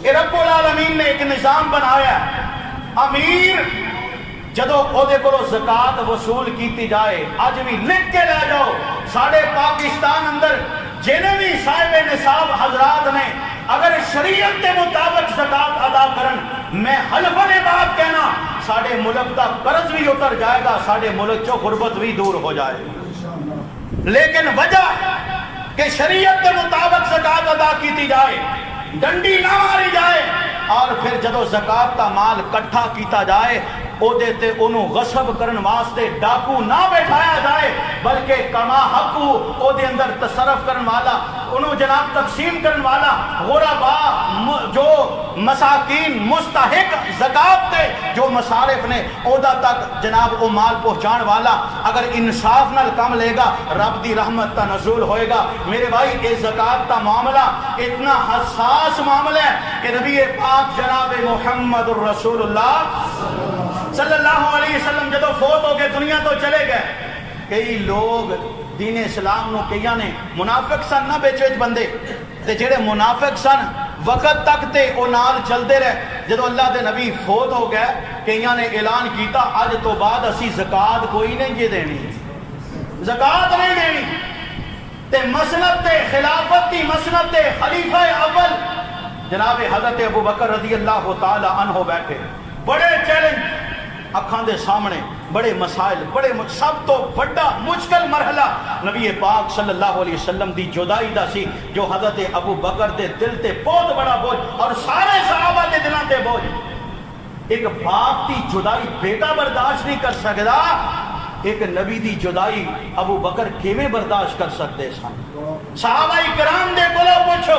اے رب العالمین نے ایک نظام بنایا ہے، امیر جدو او دے کولو زکات وصول کیتی جائے، اج بھی لکھ کے لے جاؤ، ساڑھے پاکستان اندر جنہیں بھی صاحب نصاب حضرات نے اگر شریعت کے مطابق زکات ادا کرن، میں حلفاً بات کہنا ساڑھے ملک دا قرض بھی اتر جائے گا، ساڑھے ملک چو غربت بھی دور ہو جائے گا۔ لیکن وجہ کہ شریعت کے مطابق زکات ادا کیتی جائے، ڈنڈی نہ ماری جائے، اور پھر جدو زکات کا مال کٹھا کیتا جائے او دیتے انہوں غصب کرن واسطے ڈاکو نہ بیٹھایا جائے، بلکہ کما حقو او دے اندر تصرف کرن والا، انہوں جناب تقسیم کرن والا، غربا جو مساکین مستحق زکات دے جو مصارف نے عہدہ تک جناب او مال پہنچان والا، اگر انصاف نال کم لے گا رب دی رحمت تا نزول ہوئے گا۔ میرے بھائی اے زکات تا معاملہ اتنا حساس معاملہ ہے کہ نبی پاک جناب محمد الرسول اللہ صلی اللہ علیہ وسلم جدو فوت ہو کے دنیا تو چلے گئے، کئی لوگ دین اسلام نو کئیاں نے منافق سن نہ بیچ بندے تے جڑے منافق سن وقت تک تے او نال چلتے رہے، جدو اللہ دے نبی فوت ہو گئے کئیاں نے اعلان کیتا اج تو بعد اسی زکات کوئی نہیں جے دینی، زکات نہیں دینی، تے مسند تے خلافت کی مسند تے خلیفہ اول جناب حضرت ابو بکر رضی اللہ تعالی عنہ بیٹھے، بڑے چیلنج اکھاں دے سامنے، بڑے مسائل، بڑے سب تو بڑا مشکل مرحلہ نبی پاک صلی اللہ علیہ وسلم دی جدائی دا سی، جو حضرت ابو بکر دے دل تے بہت بڑا بوجھ اور سارے صحابہ دے دلاں تے بوجھ۔ ایک باپ دی جدائی بیٹا برداشت نہیں کر سکدا، ایک نبی دی جدائی ابو بکر کیویں برداشت کر سکتے سن؟ صحابہ کرام دے کولو پوچھو،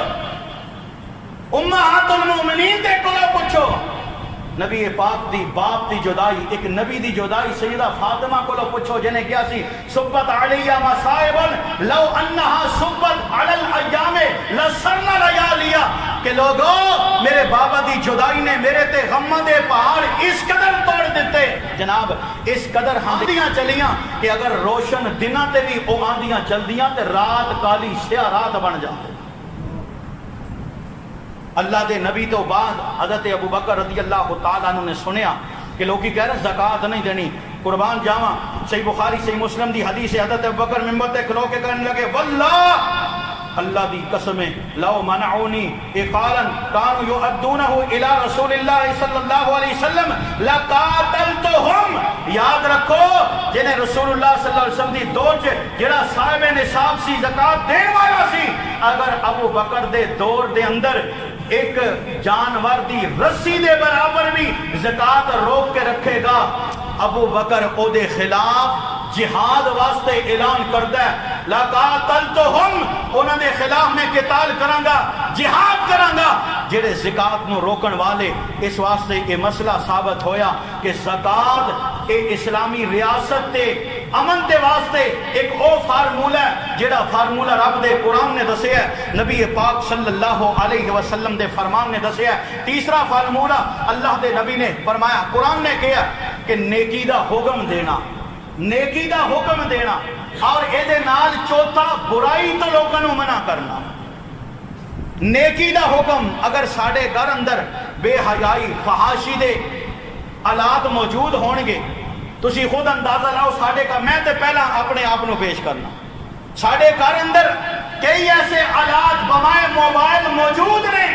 امہات المومنین دے کولو پوچھو، نبی پاک دی باپ دی جدائی، ایک نبی دی جدائی سیدہ فاطمہ کو لو پوچھو جنہیں کیا سی صبت علیہ مصائبا لو انہا صبت علی الایام لسرنا لیالیا، کہ لوگوں میرے بابا دی جدائی نے میرے تے غم دے پہاڑ اس قدر توڑ دیتے، جناب اس قدر آندیاں چلیاں کہ اگر روشن دنہ تے بھی او آندیاں چل دیاں تے رات کالی سیاہ رات بن جاتے۔ اللہ دے نبی تو بعد حضرت ابو بکر رضی اللہ تعالیٰ عنہ نے سنیا کہ لوگی کہہ رہے زکات نہیں دینی، قربان جاواں صحیح بخاری صحیح مسلم دی حدیث ہے، حضرت ابو بکر منبر تے کھلو کے کہنے لگے واللہ اللہ دی قسمیں لو منعونی اقالا کانوا یؤدونہ الی رسول اللہ صلی اللہ علیہ وسلم لقاتلتہم، یاد رکھو جنہیں رسول اللہ صلی اللہ علیہ وسلم دی دور جڑا صاحب نصاب سی زکات دین والا سی، اگر ابو بکر دے دور دے اندر ایک جانور دی رسی دے برابر بھی زکات روک کے رکھے گا، ابو بکر او دے خلاف جہاد واسطے اعلان کردا ہے، لقاتلتہم، انہاں دے خلاف میں قتال کراں گا، جہاد کراں گا۔ جڑے زکات نو روکن والے، اس واسطے یہ مسئلہ ثابت ہویا کہ زکات ایک اسلامی ریاست تے امن دے واسطے ایک او فارمولہ ہے جڑا فارمولہ رب دے قرآن نے دسیا ہے، نبی پاک صلی اللہ علیہ وسلم دے فرمان نے دسیا ہے۔ تیسرا فارمولہ اللہ دے نبی نے فرمایا، قرآن نے کہا کہ نیکی دا حکم دینا، نیکی دا حکم دینا، اور اے دے نال چوتھا برائی تو لوگوں نو منع کرنا۔ نیکی دا حکم، اگر ساڑے گھر اندر بے حیائی فحاشی دے آلات موجود ہونگے، تسی خود اندازہ لاؤ ساڑے کا، میں تے پہلا اپنے آپ نو پیش کرنا، ساڑے گھر اندر کئی ایسے آلات بمائے موبائل موجود نے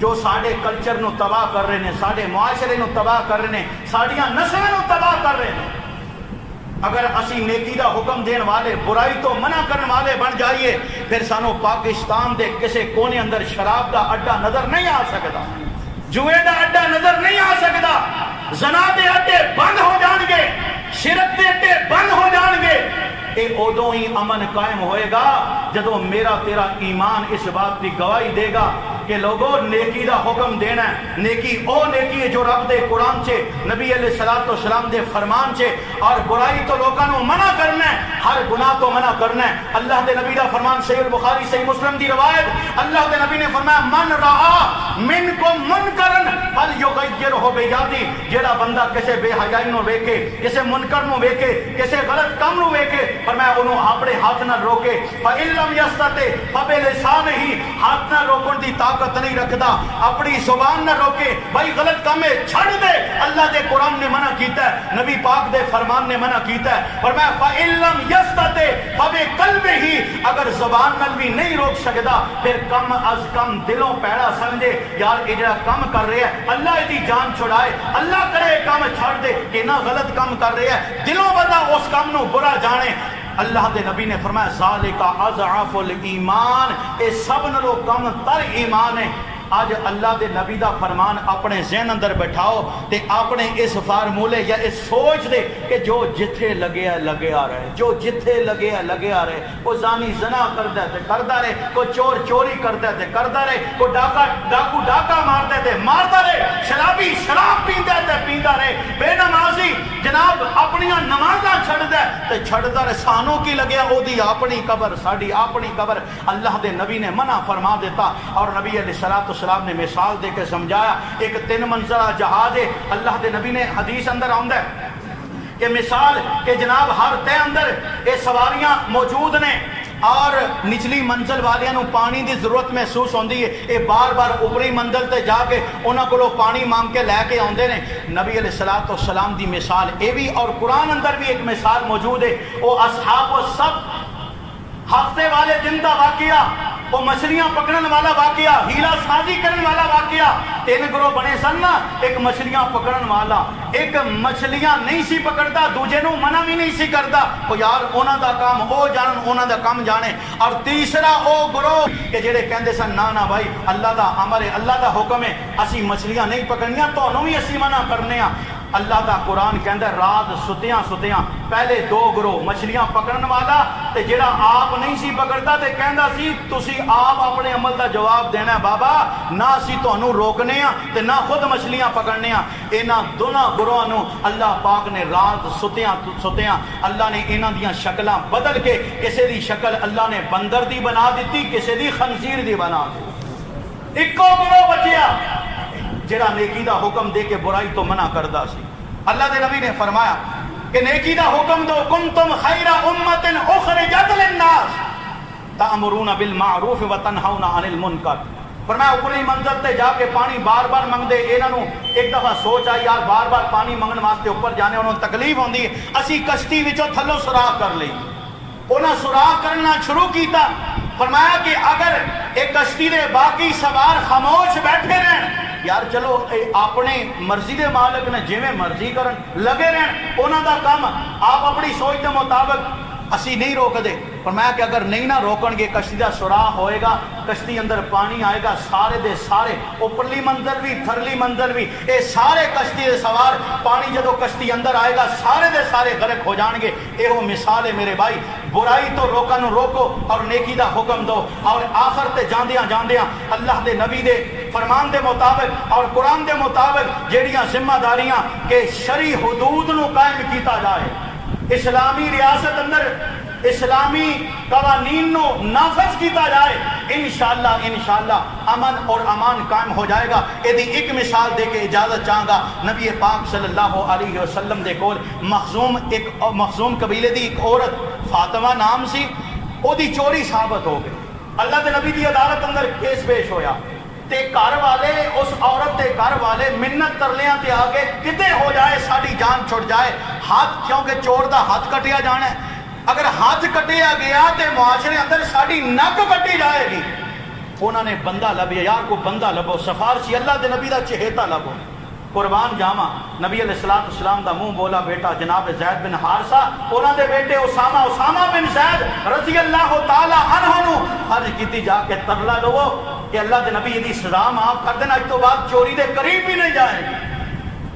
جو ساڑے کلچر نو تباہ کر رہے ہیں، ساڑے معاشرے نو تباہ کر رہے ہیں، ساڑیاں نسلیں نو تباہ کر رہے ہیں۔ اگر اسی نیکی دا حکم دین والے برائی تو منع کرنے والے بن جائیے، پھر سانو پاکستان دے کسے کونے اندر شراب دا اڈا نظر نہیں آ سکتا، جوئے دا اڈا نظر نہیں آ سکتا، زنا دے اڈے بند ہو جان گے، شرک دے اڈے بند ہو جان گے۔ اے ادوں ہی امن قائم ہوئے گا جدو میرا تیرا ایمان اس بات کی گواہی دے گا کہ لوگوں نیکی دا حکم دینا ہے، نیکی او نیکی ہے جو رب دے قرآن چے، نبی علیہ الصلوۃ والسلام دے فرمان چے، اور برائی تو لوگوں کو منع کرنا ہے، ہر گناہ تو منع کرنا ہے۔ اللہ دے نبی دا فرمان صحیح البخاری صحیح مسلم دی روایت، اللہ دے نبی نے فرمایا من رعا منکم منکرا فلیغیرہ ہو بے یادی جیڑا بندہ کسے بے حیائی نو ویکھے کسے منکر نو ویکھے کسے غلط کام نو ویکھے فرمایا انہوں اپنے ہاتھ نہ روکے فَإِن لَمْ يَسْتَطِعْ فَبِلِسَانِهِ ہاتھ نہ روکن دی طاقت نہیں رکھدا اپنی زبان نہ روکے بھائی غلط کام ہے چھڑ دے اللہ دے قرآن نے منع کیتا ہے نبی پاک دے فرمان نے منع کیتا ہے فرمایا فَإِن لَمْ يَسْتَطِعْ فَبِقَلْبِهِ اگر زبان نال بھی نہیں روک سکدا پھر کم از کم دلوں پیڑا سمجھے یار یہ جڑا کام کر رہے ہیں اللہ دی جان چھڑائے اللہ کرے کام چھڑ دے کہ نہ غلط کام کر رہے ہیں دلوں بندہ اس کام نو برا جانے اللہ دے نبی نے فرمایا ذالک اضعف الایمان اے سب نالوں کم تر ایمان ہے آج اللہ دے نبی دا فرمان اپنے ذہن اندر بٹھاؤ تے اپنے اس فارمولے یا اس سوچ دے کہ جو جتھے لگے آ رہے جو جتھے لگے آ رہے کوئی زانی زنا کردا ہے تے کردا رہے کوئی چور چوری کردا ہے تے کردا رہے کوئی ڈاکو ڈاکا ماردا ہے تے ماردا رہے شرابی شراب پیندا ہے تے پیندا رہے بے نمازی جناب اپنی نمازاں چھڑدا ہے تے چھڑدا رہے سانوں کی لگیا او دی اپنی قبر ساڈی اپنی قبر اللہ دے نبی نے منع فرما دیتا اور نبی علیہ السلام نے مثال دے کے سمجھایا ایک 3 منزلہ جہاز ہے اللہ دے نبی نے حدیث اندر آندا ہے کہ مثال کہ جناب ہر تے اندر یہ سواریاں موجود نے اور نچلی منزل والیاں نو پانی دی ضرورت محسوس ہوندی ہے اے بار بار اوپری منزل تے جا کے انہاں کولوں پانی مانگ کے لے کے آندے نے نبی علیہ السلام دی مثال اے بھی اور قرآن اندر بھی ایک مثال موجود ہے وہ اصحاب السبت ہفتے والے دن دا واقعہ وہ مچھلیاں پکڑن والا واقعہ ہیلا سازی کرن والا واقعہ 3 گروہ بنے سن نا ایک مچھلیاں پکڑن والا ایک مچھلیاں نہیں سی پکڑتا دوجے نو منع بھی نہیں سی کرتا وہ یار انہاں دا کام او جانن انہاں دا کام جانے اور تیسرا او گروہ کہ جڑے کہندے سن نا بھائی اللہ دا امر ہے اللہ دا حکم ہے اسی مچھلیاں نہیں پکڑنیاں تانوں بھی اسی منع کرنے ہاں اللہ دا قرآن کہندا ہے رات ستیاں پہلے 2 گروہ مچھلیاں پکڑن والا تے جڑا آپ نہیں سی پکڑتا تے کہندا سی تسی آپ اپنے عمل دا جواب دینا ہے بابا نہ اسی تانوں روکنے ہاں تے نہ خود مچھلیاں پکڑنے ہاں انہاں دونوں گروہاں نو اللہ پاک نے رات ستیاں اللہ نے انہاں دیاں شکلاں بدل کے کسے دی شکل اللہ نے بندر دی بنا دیتی کسے دی خنزیر دی بنا دی اکو گروہ بچیا جڑا نیکی دا حکم دے کے برائی تو منع کردا سی اللہ دے نبی نے فرمایا کہ نیکی دا حکم دو کنتم خیر امت اخرجت للناس تأمرون بالمعروف وتنہون عن المنکر فرمایا اوپری منزل تے جا کے پانی بار بار منگ دے انہاں نو ایک دفعہ سوچ آئی یار بار بار پانی منگن واسطے اوپر جانے انہوں تکلیف ہوندی ہے اسی کشتی وچوں تھلوں سوراخ کر لئی انہاں سوراخ کرنا شروع کیتا فرمایا کہ اگر ایک کشتی دے باقی سوار خاموش بیٹھے رہن یار چلو اپنے مرضی دے مالک نے جویں مرضی کرن لگے رہن انہاں دا کام آپ اپنی سوچ دے مطابق اسی نہیں روک دے فرمایا کہ اگر نہیں نہ روکن گے کشتی دا سوراخ ہوئے گا کشتی اندر پانی آئے گا سارے دے سارے اوپرلی منزل بھی تھرلی منزل بھی اے سارے کشتی دے سوار پانی جدو کشتی اندر آئے گا سارے دے سارے غرق ہو جان گے اے وہ مثال ہے میرے بھائی برائی تو روکن روکو اور نیکی دا حکم دو اور آخر تے جاندیاں اللہ دے نبی دے فرمان دے مطابق اور قرآن دے مطابق جیڑیاں ذمہ داریاں کہ شرعی حدود نو قائم کیتا جائے اسلامی ریاست اندر اسلامی قوانین نو نافذ کیتا جائے انشاءاللہ امن اور امان قائم ہو جائے گا ایدی ایک مثال دے کے اجازت چاہاں گا نبی پاک صلی اللہ علیہ وسلم دے کول مخزوم قبیلے دی ایک عورت فاطمہ نام سی او دی چوری ثابت ہو گئی اللہ دے نبی دی عدالت اندر کیس پیش ہویا تے گھر والے اس عورت تے گھر والے منت ترلیاں تے آگے کتے ہو جائے ساڑی جان چھڑ جائے ہاتھ کیونکہ چور دا ہاتھ کٹیا جانا ہے اگر ہاتھ کٹیا گیا تے معاشرے اندر ساڑی نک کٹی جائے گی انہوں نے بندہ لبیا یار کو بندہ لبو سفارشی اللہ دے نبی دا چہیتا لبو قربان جاما نبی علیہ السلام دا منہ بولا بیٹا جناب زید بن حارثہ انہوں دے بیٹے اسامہ بن زید رضی اللہ تعالی عنہ نو عرض کیتی جا کے ترلا لو کہ اللہ دے نبی یہ سزا معاف کر دینا اج تو بعد چوری دے قریب بھی نہیں جائے گی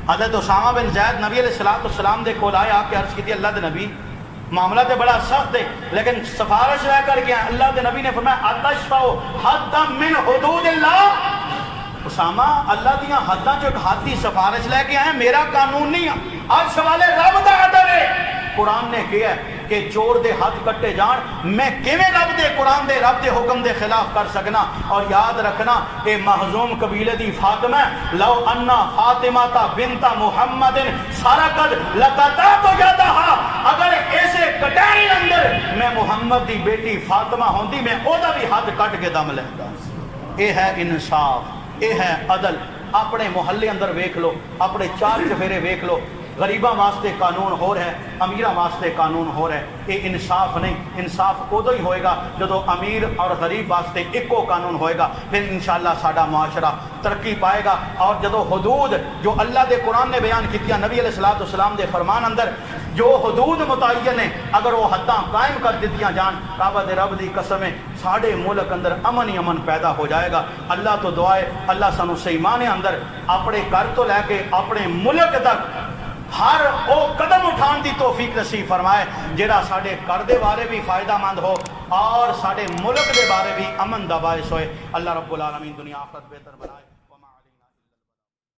حضرت اسامہ بن زید نبی علیہ السلام دے کول آیا کہ عرض کیتی اللہ دے نبی معاملہ تے بڑا سخت ہے لیکن سفارش لے کر کے اللہ دے نبی نے فرمایا اتشفعوا حدا من حدود اللہ اسامہ اللہ دیاں حداں جو ایک حد دی سفارش لے کے آئے میرا قانون نہیں آج سوالے رب دا آڈر ہے قرآن نے کیا ہے کہ چور دے ہاتھ کٹے جان، میں کیویں رب دے قرآن دے رب دے حکم دے خلاف کر سکنا؟ اور یاد رکھنا اے محزوم قبیلے دی فاطمہ، لو انا فاطمہ تا بنت محمد سرقت لقطعت یدہا، اگر ایسے کٹائی اندر میں محمد دی بیٹی فاطمہ ہوندی میں او دا بھی ہاتھ کٹ کے دم لیندا۔ اے ہے انصاف، اے ہے عدل۔ اپنے محلے اندر ویکھ لو، اپنے چار چفیرے ویکھ لو، غریباں واسطے قانون ہو رہا ہے، امیراں واسطے قانون ہو رہا ہے۔ یہ انصاف نہیں، انصاف ادو ہی ہوئے گا جدو امیر اور غریب واسطے ایکو قانون ہوئے گا، پھر انشاءاللہ ساڈا معاشرہ ترقی پائے گا۔ اور جدو حدود جو اللہ دے قرآن نے بیان کیتیاں، نبی علیہ الصلوۃ والسلام دے فرمان اندر جو حدود متعین ہیں، اگر وہ حداں قائم کر دیتیاں جان، کعبہ دے رب دی قسم ہے ساڑھے ملک اندر امن ہی امن پیدا ہو جائے گا۔ اللہ تو دعائے اللہ سانو سیمانے اندر اپنے گھر تو لے کے اپنے ملک تک ہر او قدم اٹھان دی توفیق نصیب فرمائے جیڑا ساڑھے گھر دے بارے بھی فائدہ مند ہو اور ساڑھے ملک دے بارے بھی امن دا باعث ہوئے۔ اللہ رب العالمین دنیا آخرت بہتر بنائے۔